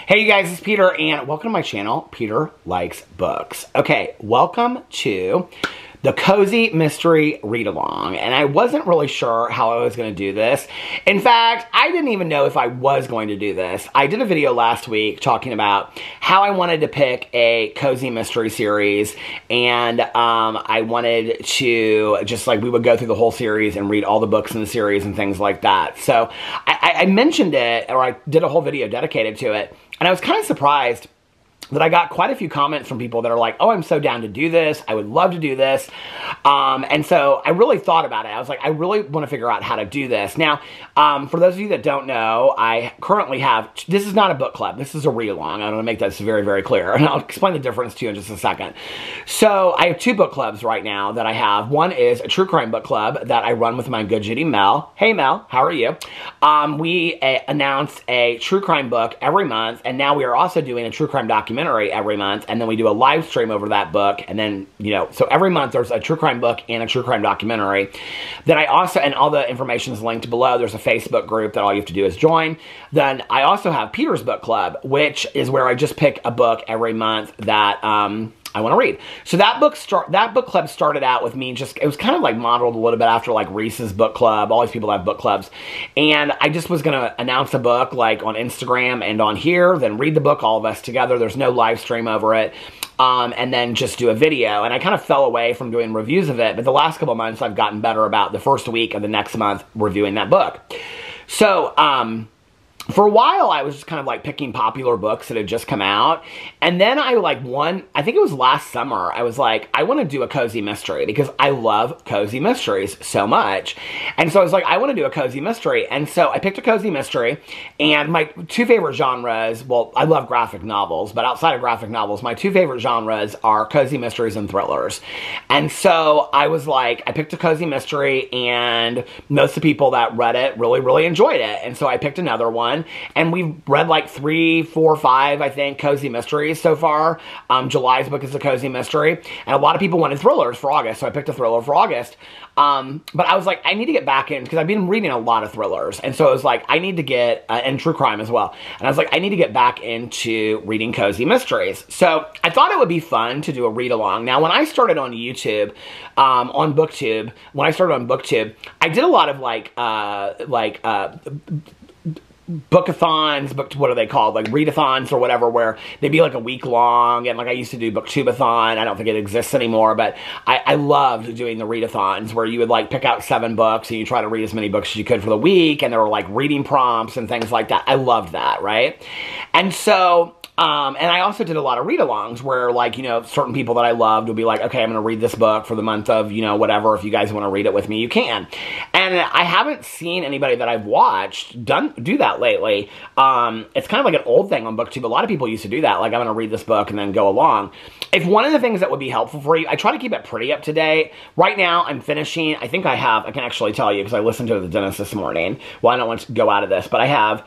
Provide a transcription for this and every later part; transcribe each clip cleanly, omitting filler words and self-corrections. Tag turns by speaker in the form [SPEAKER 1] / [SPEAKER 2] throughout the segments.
[SPEAKER 1] Hey you guys, it's Peter and welcome to my channel, Peter Likes Books. Okay, welcome to the Cozy Mystery Read-Along, and I wasn't really sure how I was going to do this. In fact, I didn't even know if I was going to do this. I did a video last week talking about how I wanted to pick a Cozy Mystery series, and I wanted to just like, we would go through the whole series and read all the books in the series and things like that. So I mentioned it, or I did a whole video dedicated to it, and I was kind of surprised that I got quite a few comments from people that are like, oh, I'm so down to do this. I would love to do this. And so I really thought about it. I was like, I really want to figure out how to do this. Now, for those of you that don't know, I currently have, this is not a book club. This is a read-along. I want to make that very, very clear. And I'll explain the difference to you in just a second. So I have two book clubs right now that I have. One is a true crime book club that I run with my good Judy Mel. Hey Mel, how are you? We announce a true crime book every month. And now we are also doing a true crime documentary every month, and then we do a live stream over that book, and then, you know, so every month there's a true crime book and a true crime documentary. Then I also, and all the information is linked below, there's a Facebook group that all you have to do is join. Then I also have Peter's Book Club, which is where I just pick a book every month that I want to read. So that book club started out with me just, it was kind of like modeled a little bit after like Reese's book club. All these people have book clubs. And I just was going to announce a book like on Instagram and on here, then read the book, all of us together. There's no live stream over it. And then just do a video. And I kind of fell away from doing reviews of it. But the last couple of months I've gotten better about the first week of the next month reviewing that book. So, for a while, I was just kind of like picking popular books that had just come out. And then I I think it was last summer, I was like, I want to do a cozy mystery because I love cozy mysteries so much. And so I was like, I want to do a cozy mystery. And so I picked a cozy mystery, and my two favorite genres, well, I love graphic novels, but outside of graphic novels, my two favorite genres are cozy mysteries and thrillers. And so I was like, I picked a cozy mystery, and most of the people that read it really, really enjoyed it. And so I picked another one. And we've read like 3, 4, 5, I think, cozy mysteries so far. July's book is a cozy mystery. And a lot of people wanted thrillers for August, so I picked a thriller for August. But I was like, I need to get back in, because I've been reading a lot of thrillers. And so I was like, I need to get, and true crime as well. And I was like, I need to get back into reading cozy mysteries. So I thought it would be fun to do a read-along. Now, when I started on YouTube, on BookTube, I did a lot of bookathons, what are they called? Like readathons or whatever, where they'd be like a week long, and like I used to do booktubeathon. I don't think it exists anymore, but I loved doing the readathons where you would like pick out 7 books and you try to read as many books as you could for the week, and there were like reading prompts and things like that. I loved that, right? And so and I also did a lot of read-alongs where, like, you know, certain people that I loved would be like, okay, I'm going to read this book for the month of, you know, whatever. If you guys want to read it with me, you can. And I haven't seen anybody that I've watched do that lately. It's kind of like an old thing on BookTube. A lot of people used to do that. Like, I'm going to read this book and then go along. If one of the things that would be helpful for you, I try to keep it pretty up to date. Right now, I'm finishing, I think I can actually tell you because I listened to the dentist this morning. Well, I don't want to go out of this, but I have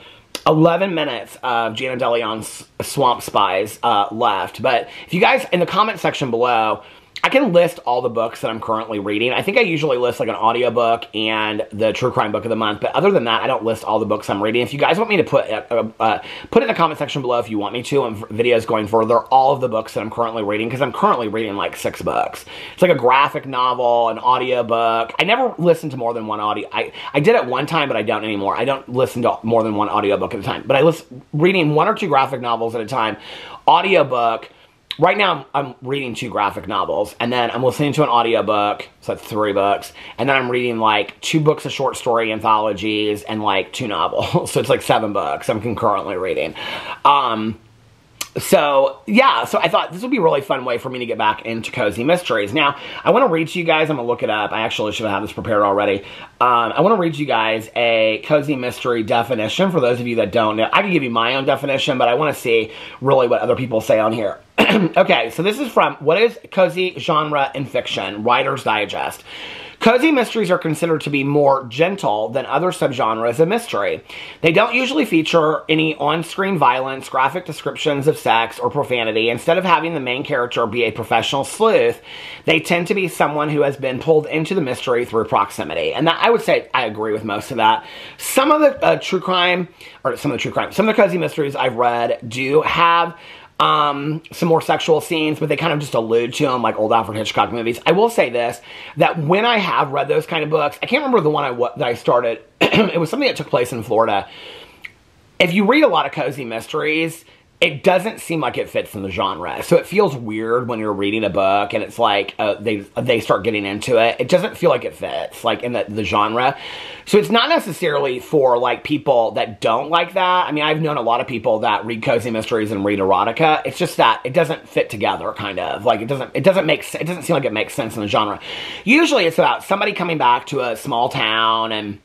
[SPEAKER 1] 11 minutes of Jana Deleon's Swamp Spies left. But if you guys, in the comment section below, I can list all the books that I'm currently reading. I think I usually list like an audiobook and the true crime book of the month. But other than that, I don't list all the books I'm reading. If you guys want me to put it in the comment section below if you want me to, and videos going further, all of the books that I'm currently reading, because I'm currently reading like 6 books. It's like a graphic novel, an audiobook. I never listen to more than one audio. I did at one time, but I don't anymore. I don't listen to more than one audiobook at a time. But I reading 1 or 2 graphic novels at a time. Audiobook. Right now, I'm reading 2 graphic novels, and then I'm listening to an audiobook, so that's 3 books, and then I'm reading like 2 books of short story anthologies and like 2 novels, so it's like 7 books I'm concurrently reading. So, yeah, so I thought this would be a really fun way for me to get back into cozy mysteries. Now, I want to read to you guys, I'm going to look it up. I actually should have this prepared already. I want to read to you guys a cozy mystery definition for those of you that don't know. I can give you my own definition, but I want to see really what other people say on here. Okay, so this is from What is Cozy Genre in Fiction? Writer's Digest. Cozy mysteries are considered to be more gentle than other subgenres of mystery. They don't usually feature any on-screen violence, graphic descriptions of sex, or profanity. Instead of having the main character be a professional sleuth, they tend to be someone who has been pulled into the mystery through proximity. And that, I would say I agree with most of that. Some of the some of the cozy mysteries I've read do have some more sexual scenes, but they kind of just allude to them, like old Alfred Hitchcock movies. I will say this, that when I have read those kind of books, I can't remember the one that I started. It was something that took place in Florida. If you read a lot of cozy mysteries, it doesn't seem like it fits in the genre. So it feels weird when you're reading a book and it's like they start getting into it. It doesn't feel like it fits like in the genre. So it's not necessarily for like people that don't like that. I mean, I've known a lot of people that read cozy mysteries and read erotica. It's just that it doesn't fit together, kind of. Like it doesn't seem like it makes sense in the genre. Usually it's about somebody coming back to a small town and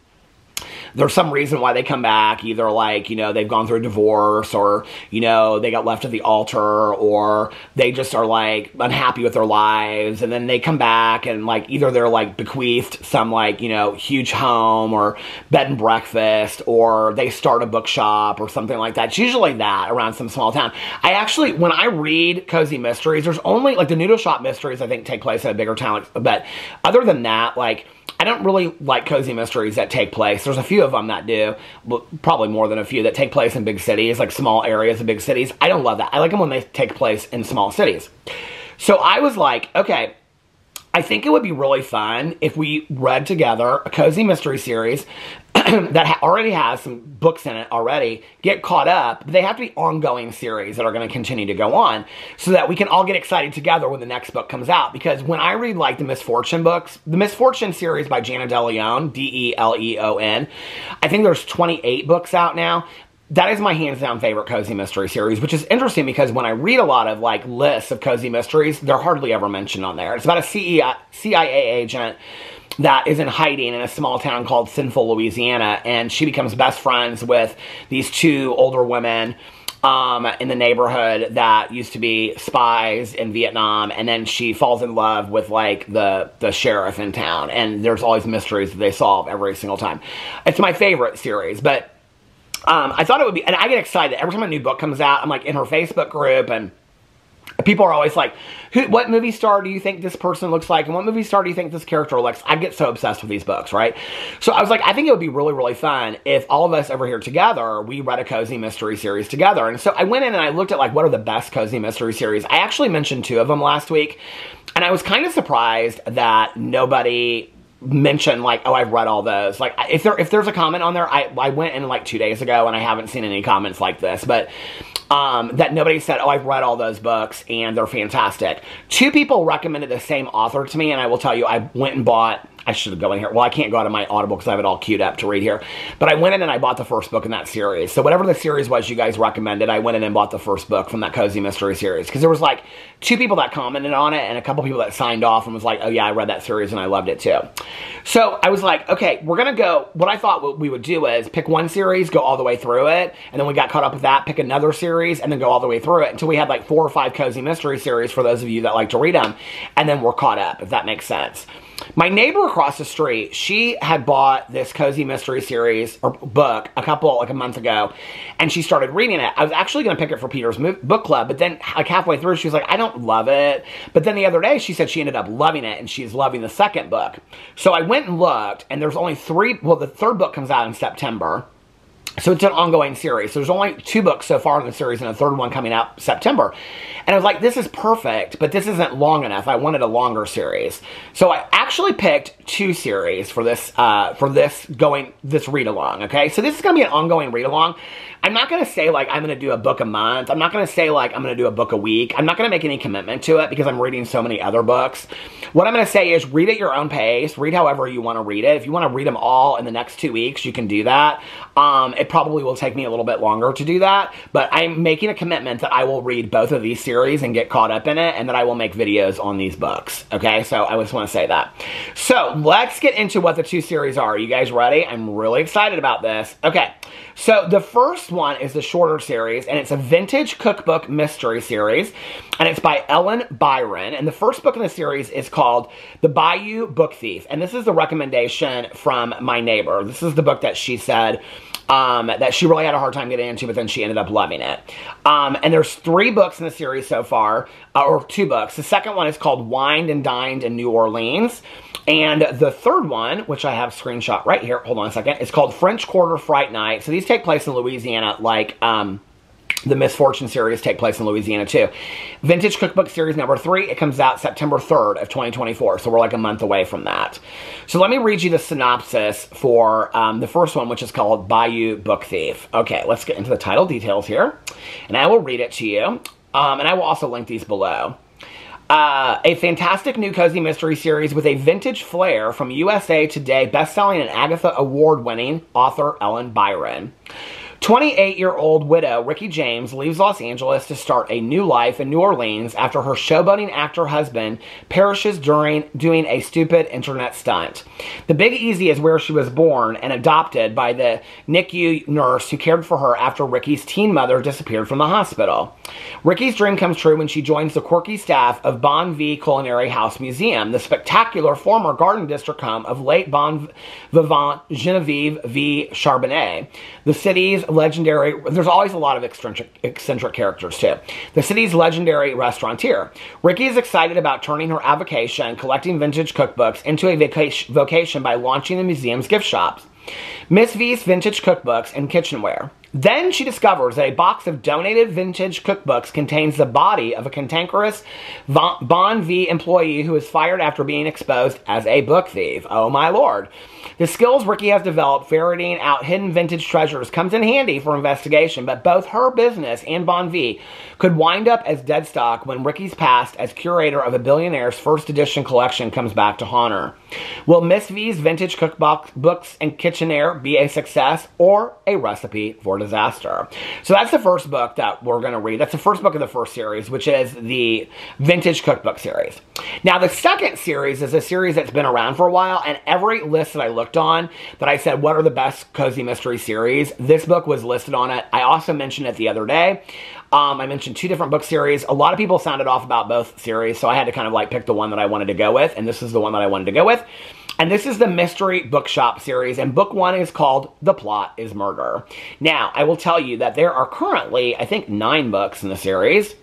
[SPEAKER 1] there's some reason why they come back, either like, you know, they've gone through a divorce, or, you know, they got left at the altar, or they just are like unhappy with their lives, and then they come back and like either they're like bequeathed some like, you know, huge home or bed and breakfast, or they start a bookshop or something like that. It's usually that around some small town. I actually, when I read cozy mysteries, there's only like the noodle shop mysteries I think take place in a bigger town, but other than that, like, I don't really like cozy mysteries that take place. There's a few of them that do, but probably more than a few that take place in big cities, like small areas of big cities. I don't love that. I like them when they take place in small cities. So I was like, okay, I think it would be really fun if we read together a cozy mystery series that already has some books in it already, get caught up. But they have to be ongoing series that are going to continue to go on so that we can all get excited together when the next book comes out. Because when I read like the Misfortune books, the Misfortune series by Jana Deleon, D-E-L-E-O-N, I think there's 28 books out now. That is my hands down favorite cozy mystery series, which is interesting because when I read a lot of like lists of cozy mysteries, they're hardly ever mentioned on there. It's about a CIA agent that is in hiding in a small town called Sinful, Louisiana, and she becomes best friends with these two older women in the neighborhood that used to be spies in Vietnam, and then she falls in love with like the sheriff in town, and there's all these mysteries that they solve every single time. It's my favorite series, but I thought it would be, and I get excited every time a new book comes out. I'm like in her Facebook group, and people are always like, what movie star do you think this person looks like? And what movie star do you think this character looks like? I get so obsessed with these books, right? So I was like, I think it would be really, really fun if all of us over here together, we read a cozy mystery series together. And so I went in and I looked at like, what are the best cozy mystery series? I actually mentioned 2 of them last week. And I was kind of surprised that nobody mention like, oh, I've read all those. Like if there's a comment on there, I went in like 2 days ago and I haven't seen any comments like this, but that nobody said, oh, I've read all those books and they're fantastic. 2 people recommended the same author to me, and I will tell you, I went and bought, I should go in here. Well, I can't go out of my Audible because I have it all queued up to read here. But I went in and I bought the first book in that series. So whatever the series was you guys recommended, I went in and bought the first book from that cozy mystery series. Because there was like 2 people that commented on it and a couple people that signed off and was like, oh yeah, I read that series and I loved it too. So I was like, okay, we're going to go, what I thought what we would do is pick one series, go all the way through it. And then we got caught up with that, pick another series, and then go all the way through it until we had like 4 or 5 cozy mystery series for those of you that like to read them. And then we're caught up, if that makes sense. My neighbor across the street, she had bought this cozy mystery series or book a month ago, and she started reading it. I was actually going to pick it for Peter's book club, but then like halfway through, she was like, I don't love it. But then the other day, she said she ended up loving it, and she's loving the second book. So I went and looked, and there's only 3, well, the third book comes out in September. So it's an ongoing series. So there's only 2 books so far in the series and a third one coming out September. And I was like, this is perfect, but this isn't long enough. I wanted a longer series. So I actually picked 2 series for this read along, okay? So this is going to be an ongoing read along. I'm not going to say like I'm going to do a book a month. I'm not going to say like I'm going to do a book a week. I'm not going to make any commitment to it because I'm reading so many other books. What I'm going to say is read at your own pace. Read however you want to read it. If you want to read them all in the next 2 weeks, you can do that. it probably will take me a little bit longer to do that, but I'm making a commitment that I will read both of these series and get caught up in it, and that I will make videos on these books, okay? So I just want to say that. So let's get into what the two series are. Are you guys ready? I'm really excited about this. Okay, so the first one is the shorter series, and it's a vintage cookbook mystery series, and it's by Byron, and the first book in the series is called The Bayou Book Thief, and this is the recommendation from my neighbor. This is the book that she said that she really had a hard time getting into, but then she ended up loving it. And there's 3 books in the series so far, or 2 books. The second one is called Wined and Dined in New Orleans. And the third one, which I have screenshot right here, hold on a second, is called French Quarter Fright Night. So these take place in Louisiana, like the Misfortune series take place in Louisiana too. Vintage Cookbook Series number 3, it comes out September 3rd of 2024, so we're like a month away from that. So let me read you the synopsis for the first one, which is called Bayou Book Thief. Okay, let's get into the title details here, and I will read it to you, and I will also link these below. A fantastic new cozy mystery series with a vintage flair from USA Today bestselling and Agatha Award-winning author Ellen Byron. 28-year-old widow Ricky James leaves Los Angeles to start a new life in New Orleans after her showboating actor husband perishes during doing a stupid internet stunt. The Big Easy is where she was born and adopted by the NICU nurse who cared for her after Ricky's teen mother disappeared from the hospital. Ricky's dream comes true when she joins the quirky staff of Bon V Culinary House Museum, the spectacular former Garden District home of late Bon Vivant Genevieve V. Charbonnet. The city's legendary, there's always a lot of eccentric characters too. The city's legendary restaurateur. Ricky is excited about turning her avocation, collecting vintage cookbooks, into a vocation by launching the museum's gift shops. Miss V's Vintage Cookbooks and Kitchenware. Then she discovers that a box of donated vintage cookbooks contains the body of a cantankerous Bon V employee who is fired after being exposed as a book thief. Oh my lord. The skills Ricky has developed ferreting out hidden vintage treasures comes in handy for investigation, but both her business and Bon V could wind up as dead stock when Ricky's past as curator of a billionaire's first edition collection comes back to haunt her. Will Miss V's Vintage Cookbooks and Kitchenware be a success or a recipe for disaster? So that's the first book that we're going to read. That's the first book of the first series, which is the Vintage Cookbook series. Now, the second series is a series that's been around for a while, and every list that I looked on that I said, what are the best cozy mystery series? This book was listed on it. I also mentioned it the other day. I mentioned 2 different book series. A lot of people sounded off about both series, so I had to kind of like pick the one that I wanted to go with, and this is the one that I wanted to go with. And this is the Mystery Bookshop series, and book 1 is called The Plot is Murder. Now, I will tell you that there are currently, I think, 9 books in the series.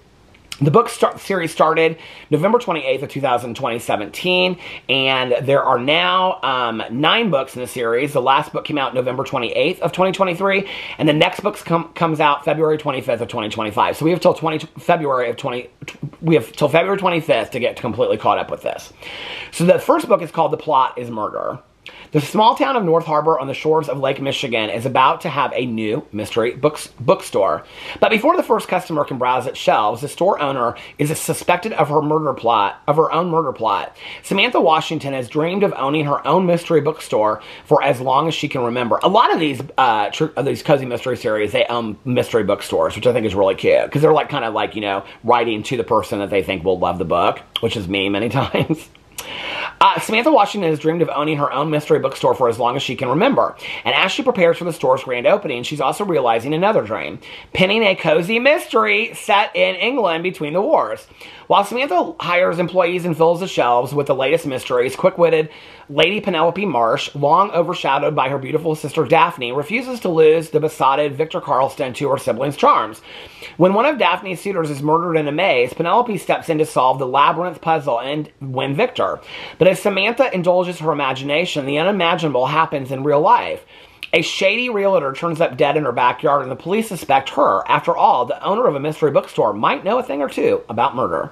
[SPEAKER 1] The book series started November 28th of 2017, and there are now 9 books in the series. The last book came out November 28th of 2023, and the next book comes out February 25th of 2025. So we have till February 25th to get completely caught up with this. So the first book is called The Plot is Murder. The small town of North Harbor on the shores of Lake Michigan is about to have a new mystery bookstore. But before the first customer can browse its shelves, the store owner is suspected of her own murder plot. Samantha Washington has dreamed of owning her own mystery bookstore for as long as she can remember. A lot of these cozy mystery series, they own mystery bookstores, which I think is really cute, because they're like kind of like, you know, writing to the person that they think will love the book, which is me many times. Samantha Washington has dreamed of owning her own mystery bookstore for as long as she can remember. And as she prepares for the store's grand opening, she's also realizing another dream, penning a cozy mystery set in England between the wars. While Samantha hires employees and fills the shelves with the latest mysteries, quick-witted Lady Penelope Marsh, long overshadowed by her beautiful sister Daphne, refuses to lose the besotted Victor Carlston to her siblings' charms. When one of Daphne's suitors is murdered in a maze, Penelope steps in to solve the labyrinth puzzle and win Victor. But as Samantha indulges her imagination, the unimaginable happens in real life. A shady realtor turns up dead in her backyard, and the police suspect her. After all, the owner of a mystery bookstore might know a thing or two about murder.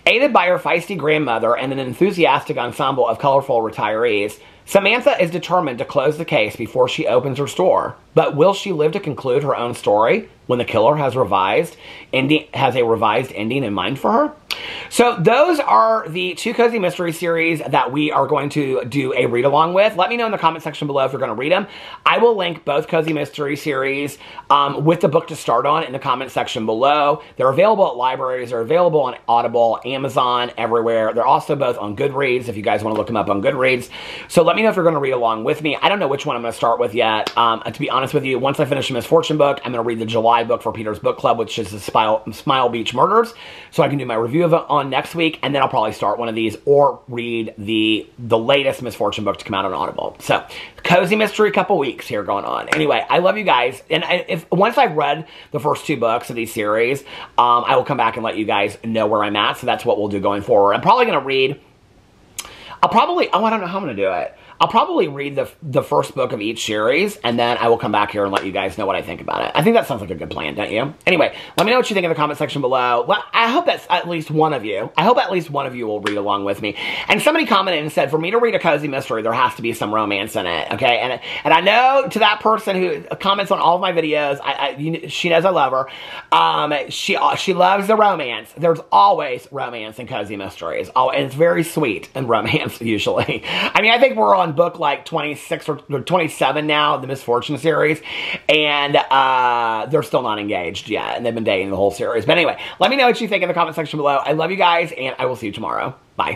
[SPEAKER 1] Aided by her feisty grandmother and an enthusiastic ensemble of colorful retirees, Samantha is determined to close the case before she opens her store. But will she live to conclude her own story when the killer has a revised ending in mind for her? So those are the 2 cozy mystery series that we are going to do a read along with. Let me know in the comment section below if you're going to read them. I will link both cozy mystery series with the book to start on in the comment section below. They're available at libraries. They're available on Audible, Amazon, everywhere. They're also both on Goodreads if you guys want to look them up on Goodreads. So let me know if you're going to read along with me. I don't know which one I'm going to start with yet. To be honest with you, once I finish the Misfortune book, I'm going to read the July book for Peter's Book Club, which is the Smile Beach Murders. So I can do my review of it on next week, and then I'll probably start one of these or read the latest Misfortune book to come out on Audible. So cozy mystery couple weeks here going on. Anyway, I love you guys. And once I've read the first 2 books of these series, I will come back and let you guys know where I'm at. So that's what we'll do going forward. I'm probably going to read, I don't know how I'm going to do it. I'll probably read the first book of each series, and then I will come back here and let you guys know what I think about it. I think that sounds like a good plan, don't you? Anyway, let me know what you think in the comment section below. I hope that's at least one of you. I hope at least one of you will read along with me. And somebody commented and said, for me to read a cozy mystery, there has to be some romance in it, okay? And I know to that person who comments on all of my videos, she knows I love her. She loves the romance. There's always romance in cozy mysteries. Oh, and it's very sweet in romance, usually. I mean, I think we're on book like 26 or 27 now, the Misfortune series, and they're still not engaged yet, and they've been dating the whole series. But anyway, let me know what you think in the comment section below. I love you guys, and I will see you tomorrow. Bye.